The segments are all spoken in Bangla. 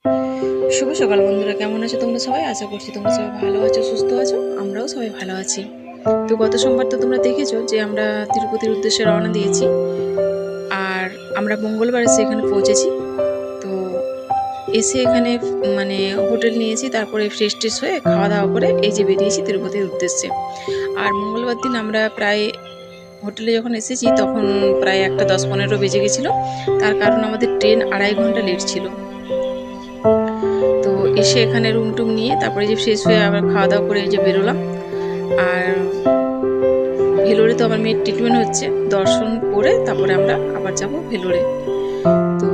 শুভ সকাল বন্ধুরা, কেমন আছো তোমরা সবাই? আশা করছি তোমরা সবাই ভালো আছো, সুস্থ আছো। আমরাও সবাই ভালো আছি। তো গত সোমবার তো তোমরা দেখেছো যে আমরা তিরুপতির উদ্দেশ্যে রওনা দিয়েছি, আর আমরা মঙ্গলবার এসে এখানে পৌঁছেছি। তো এসে এখানে মানে হোটেল নিয়েছি, তারপরে ফ্রেশ ট্রেশ হয়ে খাওয়া দাওয়া করে এই যে বেরিয়েছি তিরুপতির উদ্দেশ্যে। আর মঙ্গলবার দিন আমরা প্রায় হোটেলে যখন এসেছি তখন প্রায় 1:10-15 বেজে গেছিলো। তার কারণ আমাদের ট্রেন 2.5 ঘন্টা লেট ছিল। তো এসে এখানে রুম টুম নিয়ে তারপরে যে ফ্রেশ হয়ে আবার খাওয়া দাওয়া করে এই যে বেরোলাম। আর ভেলোরে তো আমার মেয়ের ট্রিটমেন্ট হচ্ছে, দর্শন করে তারপরে আমরা আবার যাব ভেলোরে। তো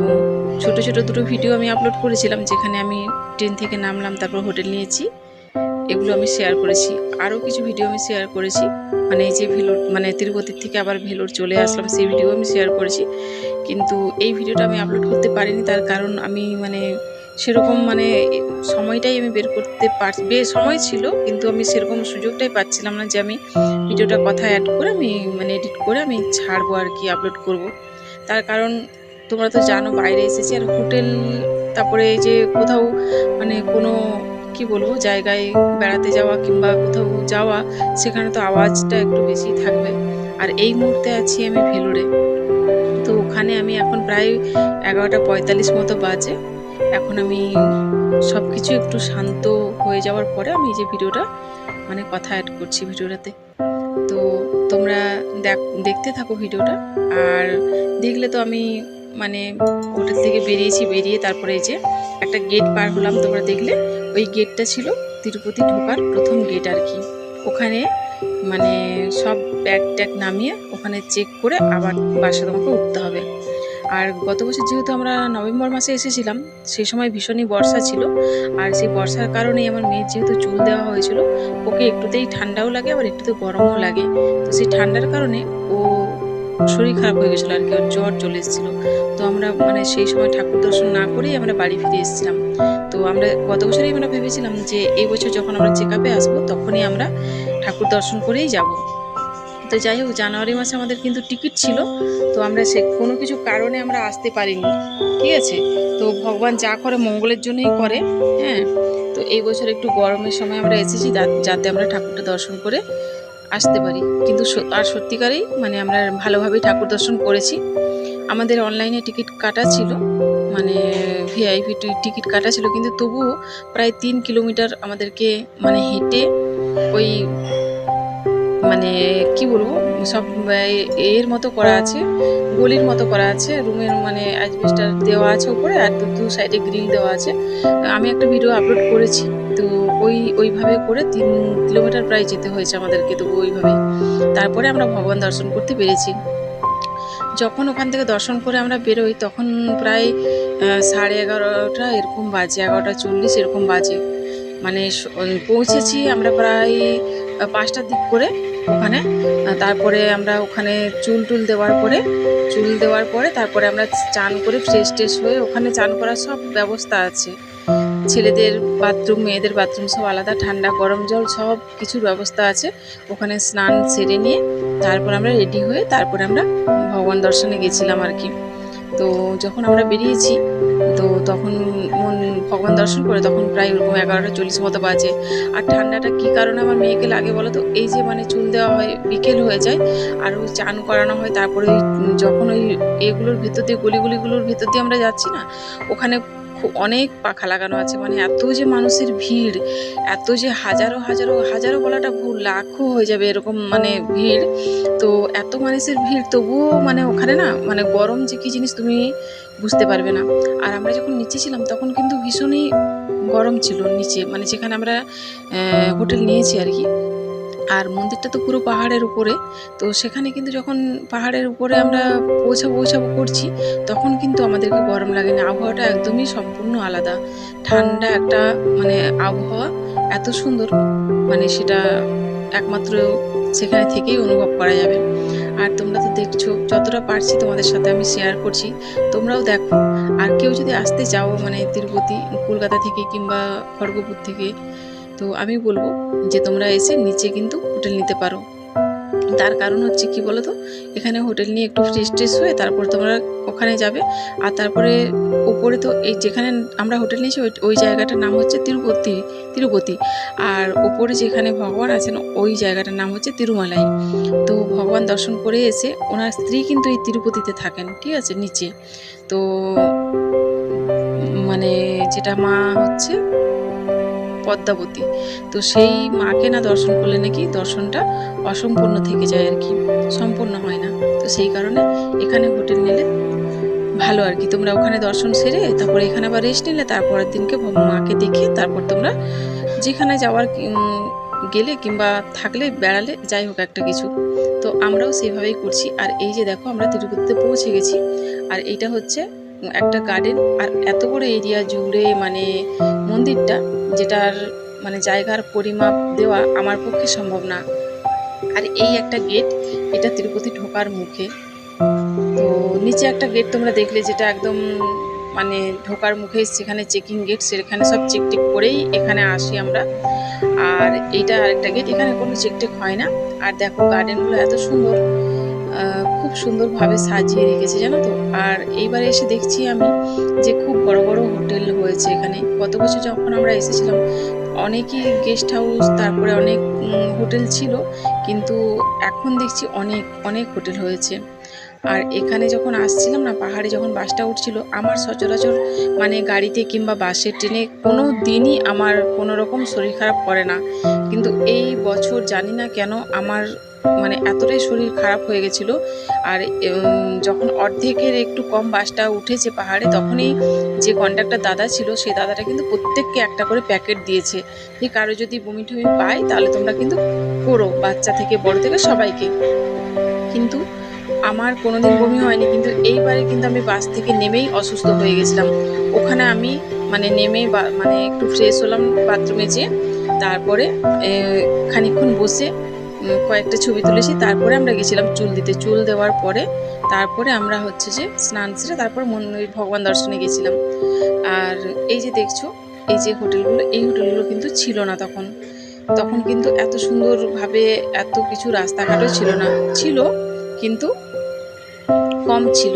ছোট ছোট দুটো ভিডিও আমি আপলোড করেছিলাম, যেখানে আমি ট্রেন থেকে নামলাম, তারপর হোটেল নিয়েছি, এগুলো আমি শেয়ার করেছি। আরও কিছু ভিডিও আমি শেয়ার করেছি, মানে এই যে ভেলোর মানে তিরুপতির থেকে আবার ভেলোর চলে আসলাম সেই ভিডিও আমি শেয়ার করেছি। কিন্তু এই ভিডিওটা আমি আপলোড করতে পারিনি, তার কারণ আমি মানে সেরকম মানে সময়টাই আমি বের করতে সময় ছিল, কিন্তু আমি সেরকম সুযোগটাই পাচ্ছিলাম না যে আমি ভিডিওটা কথা অ্যাড করে আমি মানে এডিট করে আমি ছাড়বো আর কি, আপলোড করব। তার কারণ তোমরা তো জানো বাইরে এসেছি, আর হোটেল, তারপরে এই যে কোথাও মানে কোনো কি বলবো জায়গায় বেড়াতে যাওয়া কিংবা কোথাও যাওয়া, সেখানে তো আওয়াজটা একটু বেশি থাকবে। আর এই মুহূর্তে আছি আমি ভেলোরে। তো ওখানে আমি এখন প্রায় 11:45 মতো বাজে। এখন আমি সব কিছু একটু শান্ত হয়ে যাওয়ার পরে আমি এই যে ভিডিওটা মানে কথা অ্যাড করছি ভিডিওটাতে। তো তোমরা দেখতে থাকো ভিডিওটা। আর দেখলে তো আমি মানে হোটেল থেকে বেরিয়েছি, বেরিয়ে তারপরে এই যে একটা গেট পার হলাম, তোমরা দেখলে ওই গেটটা ছিল তিরুপতি ঢোকার প্রথম গেট আর কি। ওখানে মানে সব ব্যাগ ট্যাগ নামিয়ে ওখানে চেক করে আবার বাসে তোমাকে উঠতে হবে। আর গত বছর যেহেতু আমরা নভেম্বর মাসে এসেছিলাম, সেই সময় ভীষণই বর্ষা ছিল, আর সেই বর্ষার কারণেই আমার মেয়ের যেহেতু চুল দেওয়া হয়েছিল, ওকে একটুতেই ঠান্ডাও লাগে আবার একটুতে গরমও লাগে। তো সেই ঠান্ডার কারণে ও শরীর খারাপ হয়ে গেছিলো আর কি, ওর জ্বর চলে এসেছিলো। তো আমরা মানে সেই সময় ঠাকুর দর্শন না করেই আমরা বাড়ি ফিরে এসেছিলাম। তো আমরা গত বছরই আমরা ভেবেছিলাম যে এই বছর যখন আমরা চেক আপে আসবো তখনই আমরা ঠাকুর দর্শন করেই যাব। তো যাই হোক, জানুয়ারি মাসে আমাদের কিন্তু টিকিট ছিল, তো আমরা সে কোনো কিছু কারণে আমরা আসতে পারিনি, ঠিক আছে। তো ভগবান যা করে মঙ্গলের জন্যই করে, হ্যাঁ। তো এই বছর একটু গরমের সময় আমরা এসেছি যাতে আমরা ঠাকুরটা দর্শন করে আসতে পারি। কিন্তু আর সত্যিকারেই মানে আমরা ভালোভাবেই ঠাকুর দর্শন করেছি। আমাদের অনলাইনে টিকিট কাটা ছিল, মানে ভিআইপি টিকিট কাটা ছিল, কিন্তু তবুও প্রায় 3 কিলোমিটার আমাদেরকে মানে হেঁটে ওই মানে কি বলবো সব এর মতো করা আছে, গলির মতো করা আছে, রুমের মানে অ্যাজবেস্টার দেওয়া আছে উপরে, আর দু সাইডে গ্রিল দেওয়া আছে। আমি একটা ভিডিও আপলোড করেছি। তো ওইভাবে করে 3 কিলোমিটার প্রায় যেতে হয়েছে আমাদেরকে, তবু ওইভাবে তারপরে আমরা ভগবান দর্শন করতে পেরেছি। যখন ওখান থেকে দর্শন করে আমরা বেরোই তখন প্রায় 11:30 এরকম বাজে, 11:40 এরকম বাজে। মানে পৌঁছেছি আমরা প্রায় 5টার দিক করে ওখানে। তারপরে আমরা ওখানে চুল দেওয়ার পরে তারপরে আমরা চান করে ফ্রেশ ট্রেশ হয়ে, ওখানে চান করার সব ব্যবস্থা আছে, ছেলেদের বাথরুম মেয়েদের বাথরুম সব আলাদা, ঠান্ডা গরম জল সব কিছুর ব্যবস্থা আছে। ওখানে স্নান সেরে নিয়ে তারপর আমরা রেডি হয়ে তারপরে আমরা ভগবান দর্শনে গেছিলাম আর কি। তো যখন আমরা বেরিয়েছি তো তখন ভগবান দর্শন করে তখন প্রায় ওরকম 11:40 মতো বাজে। আর ঠান্ডাটা কী কারণে আমার মেয়েকে লাগে বলো তো, এই যে মানে চুল দেওয়া হয় বিকেল হয়ে যায়, আর ওই চান করানো হয়, তারপরে ওই যখন ওই এগুলোর ভেতর দিয়ে গলিগুলিগুলোর ভেতর দিয়ে আমরা যাচ্ছি না, ওখানে অনেক পাখা লাগানো আছে, মানে এত যে মানুষের ভিড়, এত যে হাজারো হাজারো হাজারো বলাটা ভুল, লাখও হয়ে যাবে এরকম মানে ভিড়। তো এত মানুষের ভিড় তবুও মানে ওখানে না মানে গরম যে কী জিনিস তুমি বুঝতে পারবে না। আর আমরা যখন নিচে ছিলাম তখন কিন্তু ভীষণই গরম ছিল নিচে, মানে যেখানে আমরা হোটেল নিয়েছি আর কি। আর মন্দিরটা তো পুরো পাহাড়ের উপরে। তো সেখানে কিন্তু যখন পাহাড়ের উপরে আমরা পৌঁছাবো করছি, তখন কিন্তু আমাদেরকে গরম লাগেনি, আবহাওয়াটা একদমই সম্পূর্ণ আলাদা, ঠান্ডা একটা মানে আবহাওয়া, এত সুন্দর, মানে সেটা একমাত্র সেখানে থেকেই অনুভব করা যাবে। আর তোমরা তো দেখছো যতটা পারছি তোমাদের সাথে আমি শেয়ার করছি, তোমরাও দেখো। আর কেউ যদি আসতে চাও মানে তিরুপতি কলকাতা থেকে কিংবা খড়গপুর থেকে, তো আমি বলবো যে তোমরা এসে নিচে কিন্তু হোটেল নিতে পারো। তার কারণ হচ্ছে কি বলো তো, এখানে হোটেল নিয়ে একটু ফ্রেশ ট্রেশ হয়ে তারপর তোমরা ওখানে যাবে। আর তারপরে উপরে তো এই যেখানে আমরা হোটেল নিয়েছি ওই জায়গাটার নাম হচ্ছে তিরুপতি। আর উপরে যেখানে ভগবান আছেন ওই জায়গাটার নাম হচ্ছে তিরুমালাই। তো ভগবান দর্শন করে এসে ওনার স্ত্রী কিন্তু এই তিরুপতিতে থাকেন, ঠিক আছে, নিচে। তো মানে যেটা মা হচ্ছে পদ্মাবতী, তো সেই মাকে না দর্শন করলে নাকি দর্শনটা অসম্পূর্ণ থেকে যায় আর কি, সম্পূর্ণ হয় না। তো সেই কারণে এখানে হোটেল নিলে ভালো আর কি। তোমরা ওখানে দর্শন সেরে তারপরে এখানে আবার রেস্ট নিলে, তারপরের দিনকে মাকে দেখে তারপর তোমরা যেখানে যাওয়ার গেলে কিংবা থাকলে বেড়ালে যাই হোক একটা কিছু। তো আমরাও সেইভাবেই করছি। আর এই যে দেখো আমরা তিরুপতিতে পৌঁছে গেছি। আর এইটা হচ্ছে একটা গার্ডেন, আর এত বড় এরিয়া জুড়ে মানে মন্দিরটা, যেটার মানে জায়গার পরিমাপ দেওয়া আমার পক্ষে সম্ভব না। আর এই একটা গেট, এটা তিরুপতি ঢোকার মুখে। তো নিচে একটা গেট তোমরা দেখলে, যেটা একদম মানে ঢোকার মুখে, সেখানে চেকিং গেট, সেখানে সব চেক টেক করেই এখানে আসি আমরা। আর এইটা আরেকটা গেট, এখানে কোনো চেক টেক হয় না। আর দেখো গার্ডেনগুলো এত সুন্দর, খুব সুন্দরভাবে সাজিয়ে রেখেছে জানো তো। আর এইবারে এসে দেখছি আমি যে খুব বড় বড় হোটেল হয়েছে এখানে। গত বছর যখন আমরা এসেছিলাম অনেকই গেস্ট হাউস, তারপরে অনেক হোটেল ছিল, কিন্তু এখন দেখছি অনেক অনেক হোটেল হয়েছে। আর এখানে যখন আসছিলাম না, পাহাড়ে যখন বাসটা উঠছিল, আমার সচরাচর মানে গাড়িতে কিংবা বাসে ট্রেনে কোনো দিনই আমার কোনো রকম শরীর খারাপ করে না, কিন্তু এই বছর জানি না কেন আমার মানে এতটাই শরীর খারাপ হয়ে গেছিলো। আর যখন অর্ধেকের একটু কম বাসটা উঠেছে পাহাড়ে, তখনই যে কন্ডাক্টর দাদা ছিল, সেই দাদাটা কিন্তু প্রত্যেককে একটা করে প্যাকেট দিয়েছে যে কারো যদি বমি টমি পায় তাহলে তোমরা কিন্তু করো, বাচ্চা থেকে বড় থেকে সবাইকে। কিন্তু আমার কোনোদিন বমি হয়নি, কিন্তু এইবারে কিন্তু আমি বাস থেকে নেমেই অসুস্থ হয়ে গেছিলাম। ওখানে আমি মানে নেমে মানে একটু ফ্রেশ হলাম বাথরুমে যেয়ে, তারপরে খানিকক্ষণ বসে কয়েকটা ছবি তুলেছি। তারপরে আমরা গেছিলাম চুল দিতে। চুল দেওয়ার পরে তারপরে আমরা হচ্ছে যে স্নান সেরে তারপর মন্দির ভগবান দর্শনে গেছিলাম। আর এই যে দেখছো এই যে হোটেলগুলো, এই হোটেলগুলো কিন্তু ছিল না তখন কিন্তু এত সুন্দরভাবে এত কিছু রাস্তাঘাটও ছিল না, ছিল কিন্তু কম ছিল।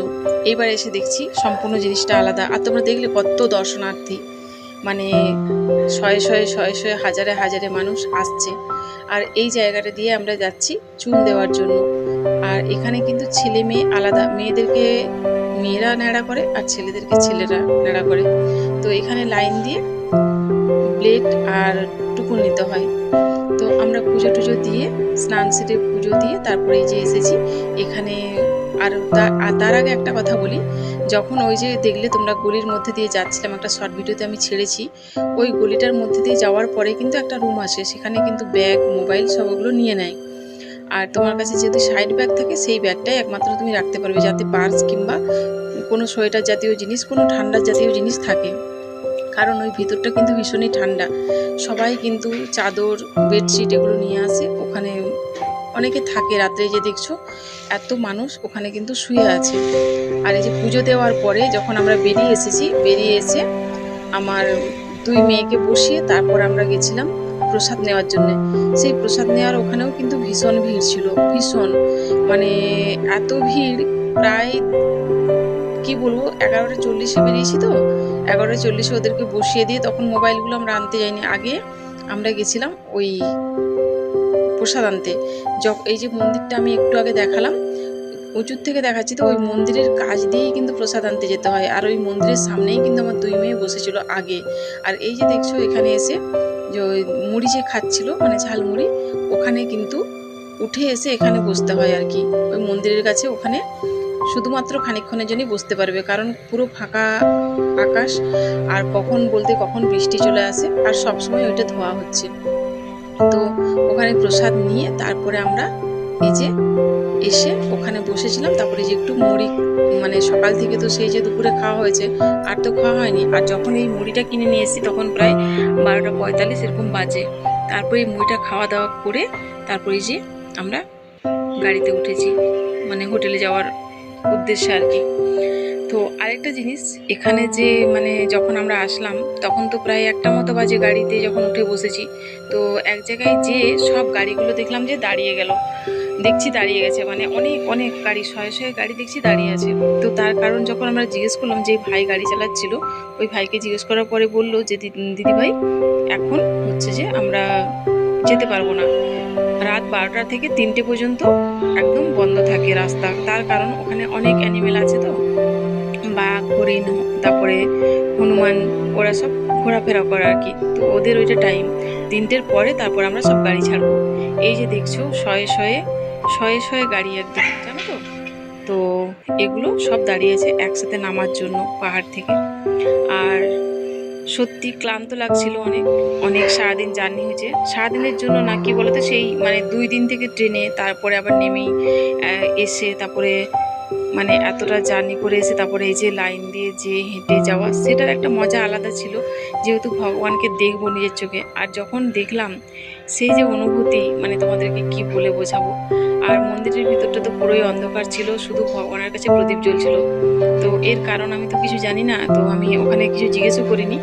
এইবার এসে দেখছি সম্পূর্ণ জিনিসটা আলাদা। আর তোমরা দেখলে কত দর্শনার্থী, মানে শয়ে শয়ে হাজারে হাজারে মানুষ আসছে। আর এই জায়গাটা দিয়ে আমরা যাচ্ছি চুল দেওয়ার জন্য। আর এখানে কিন্তু ছেলে মেয়ে আলাদা, মেয়েদেরকে মেয়েরা ন্যাড়া করে আর ছেলেদেরকে ছেলেরা ন্যাড়া করে। তো এখানে লাইন দিয়ে ব্লেড আর টুকুন নিতে হয়। তো আমরা পুজো টুজো দিয়ে স্নান সেরে পুজো দিয়ে তারপরে এই যে এসেছি এখানে। আর তার আগে একটা কথা বলি, যখন ওই যে দেখলে তোমরা গলির মধ্যে দিয়ে যাচ্ছিলাম, একটা শর্ট ভিডিওতে আমি ছেড়েছি, ওই গলিটার মধ্যে দিয়ে যাওয়ার পরে কিন্তু একটা রুম আসে, সেখানে কিন্তু ব্যাগ মোবাইল সবগুলো নিয়ে নেয়। আর তোমার কাছে যেহেতু সাইড ব্যাগ থাকে, সেই ব্যাগটাই একমাত্র তুমি রাখতে পারবে, যাতে পার্স কিংবা কোনো সোয়েটার জাতীয় জিনিস, কোনো ঠান্ডার জাতীয় জিনিস থাকে। কারণ ওই ভিতরটা কিন্তু ভীষণই ঠান্ডা। সবাই কিন্তু চাদর বেডশিট এগুলো নিয়ে আসে, ওখানে অনেকে থাকে রাত্রে। যে দেখছো এত মানুষ ওখানে কিন্তু শুয়ে আছে। আর এই যে পুজো দেওয়ার পরে যখন আমরা বেরিয়ে এসেছি, বেরিয়ে এসে আমার দুই মেয়েকে বসিয়ে তারপর আমরা গেছিলাম প্রসাদ নেওয়ার জন্য। সেই প্রসাদ নেওয়ার ওখানেও কিন্তু ভীষণ ভিড় ছিল, ভীষণ মানে এত ভিড়, প্রায় কি বলবো 11:40 বেরিয়েছি। তো 11:40 ওদেরকে বসিয়ে দিয়ে তখন মোবাইলগুলো আমরা আনতে যাইনি, আগে আমরা গেছিলাম ওই প্রসাদ আনতে। এই যে মন্দিরটা আমি একটু আগে দেখালাম, উঁচুর থেকে দেখাচ্ছি, তো ওই মন্দিরের কাছ দিয়েই কিন্তু প্রসাদ আনতে যেতে হয়। আর ওই মন্দিরের সামনেই কিন্তু আমার দুই মেয়ে বসেছিল আগে। আর এই যে দেখছো এখানে এসে যে ওই মুড়ি যে খাচ্ছিল, মানে ঝালমুড়ি, ওখানে কিন্তু উঠে এসে এখানে বসতে হয় আর কি, ওই মন্দিরের কাছে। ওখানে শুধুমাত্র খানিকক্ষণের জন্যই বসতে পারবে, কারণ পুরো ফাঁকা আকাশ, আর কখন বৃষ্টি চলে আসে, আর সবসময় ওইটা ধোয়া হচ্ছে। তো ওখানে প্রসাদ নিয়ে তারপরে আমরা এই যে এসে ওখানে বসেছিলাম। তারপরে যে একটু মুড়ি, মানে সকাল থেকে তো সেই যে দুপুরে খাওয়া হয়েছে, আর তো খাওয়া হয়নি। আর যখন এই মুড়িটা কিনে নিয়ে এসেছি তখন প্রায় 12:45 এরকম বাজে। তারপরে এই মুড়িটা খাওয়া দাওয়া করে তারপরে যে আমরা গাড়িতে উঠেছি, মানে হোটেলে যাওয়ার উদ্দেশ্যে আর কি। তো আরেকটা জিনিস, এখানে যে মানে যখন আমরা আসলাম তখন তো প্রায় 1টা মতো বাজে গাড়িতে যখন উঠে বসেছি। তো এক জায়গায় যে সব গাড়িগুলো দেখলাম যে দাঁড়িয়ে গেল, দেখছি দাঁড়িয়ে গেছে, মানে অনেক অনেক গাড়ি, শয়ে শয়ে গাড়ি দেখছি দাঁড়িয়ে আছে। তো তার কারণ যখন আমরা জিজ্ঞেস করলাম, যে ভাই গাড়ি চালাচ্ছিল ওই ভাইকে জিজ্ঞেস করার পরে বললো যে দিদি ভাই এখন হচ্ছে যে আমরা যেতে পারবো না, রাত 12টা থেকে 3টে পর্যন্ত একদম বন্ধ থাকে রাস্তা। তার কারণ ওখানে অনেক অ্যানিমেল আছে, তো বাঘ, হরিণ, তারপরে হনুমান, ওরা সব ঘোরাফেরা করে আর কি। তো ওদের ওইটা টাইম 3টের পরে তারপর আমরা সব গাড়ি ছাড়বো। এই যে দেখছো শয়ে শয়ে শয়ে শয়ে গাড়ি একদম, জানো তো। তো এগুলো সব দাঁড়িয়ে আছে একসাথে নামার জন্য পাহাড় থেকে। আর সত্যি ক্লান্ত লাগছিল অনেক অনেক, সারাদিন জার্নি হয়েছে। সারাদিনের জন্য না, কি বলতো, সেই মানে 2 দিন থেকে ট্রেনে, তারপরে আবার নেমেই এসে, তারপরে মানে এতটা জার্নি করে এসে তারপরে এই যে লাইন দিয়ে যে হেঁটে যাওয়া, সেটার একটা মজা আলাদা ছিল, যেহেতু ভগবানকে দেখবো নিজের চোখে। আর যখন দেখলাম সেই যে অনুভূতি, মানে তোমাদেরকে কি বলে বোঝাবো। আর মন্দিরের ভিতরটা তো পুরোই অন্ধকার ছিল, শুধু ভগবানের কাছে প্রদীপ জ্বলছিল। তো এর কারণ আমি তো কিছু জানি না, তো আমি ওখানে কিছু জিজ্ঞেসও করিনি।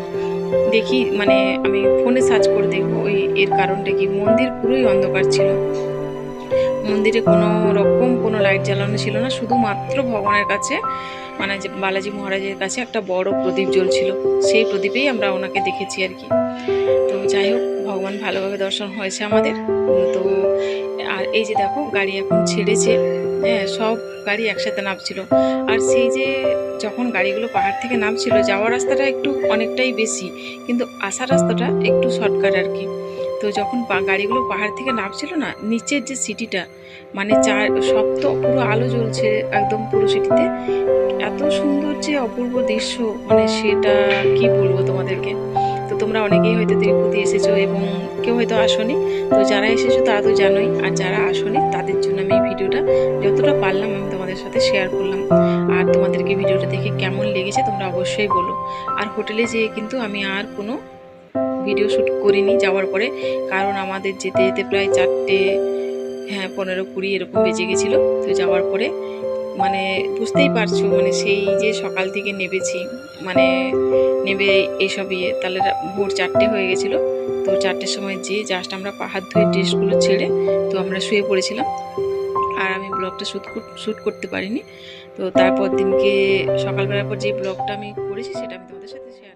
দেখি মানে আমি ফোনে সার্চ করে দেখবো ওই এর কারণটা কি। মন্দির পুরোই অন্ধকার ছিল, মন্দিরে কোনো রকম কোনো লাইট জ্বালানো ছিল না, শুধুমাত্র ভগবানের কাছে মানে যে বালাজি মহারাজের কাছে একটা বড় প্রদীপ জ্বলছিল, সেই প্রদীপেই আমরা ওনাকে দেখেছি আর কি। তো যাই হোক, ভগবান ভালোভাবে দর্শন হয়েছে আমাদের। তো আর এই যে দেখো গাড়ি এখন ছেড়েছে, হ্যাঁ সব গাড়ি একসাথে নামছিল। আর সেই যে যখন গাড়িগুলো পাহাড় থেকে নামছিল, যাওয়ার রাস্তাটা একটু অনেকটাই বেশি, কিন্তু আসার রাস্তাটা একটু শর্টকাট আর কি। তো যখন গাড়িগুলো পাহাড় থেকে নামছিল না, নিচের যে সিটিটা, মানে সব তো পুরো আলো জ্বলছে একদম পুরো সিটিতে, এত সুন্দর যে অপূর্ব দৃশ্য, মানে সেটা কি বলবো তোমাদেরকে। তো তোমরা অনেকেই হয়তো তিরুপতি এসেছো এবং কেউ হয়তো আসোনি, তো যারা এসেছো তারা তো জানোই, আর যারা আসোনি তাদের জন্য আমি এই ভিডিওটা যতটা পারলাম আমি তোমাদের সাথে শেয়ার করলাম। আর তোমাদেরকে ভিডিওটা দেখে কেমন লেগেছে তোমরা অবশ্যই বলো। আর হোটেলে যেয়ে কিন্তু আমি আর কোনো ভিডিও শ্যুট করিনি যাওয়ার পরে, কারণ আমাদের যেতে যেতে প্রায় 4টে, হ্যাঁ 15-20 এরকম বেজে গেছিলো। তো যাওয়ার পরে মানে বুঝতেই পারছো, মানে সেই যে সকাল থেকে নেবেছি, মানে নেবে এইসব তাহলে ভোর 4টে হয়ে গেছিলো। তো 4টের সময় যে জাস্ট আমরা পাহাড় ধুয়ে ড্রেসগুলো ছেড়ে তো আমরা শুয়ে পড়েছিলাম। আর আমি ব্লগটা শ্যুট করতে পারিনি। তো তারপর দিনকে সকালবেলার পর যে ব্লগটা আমি করেছি সেটা আমি তোমাদের সাথে শেয়ার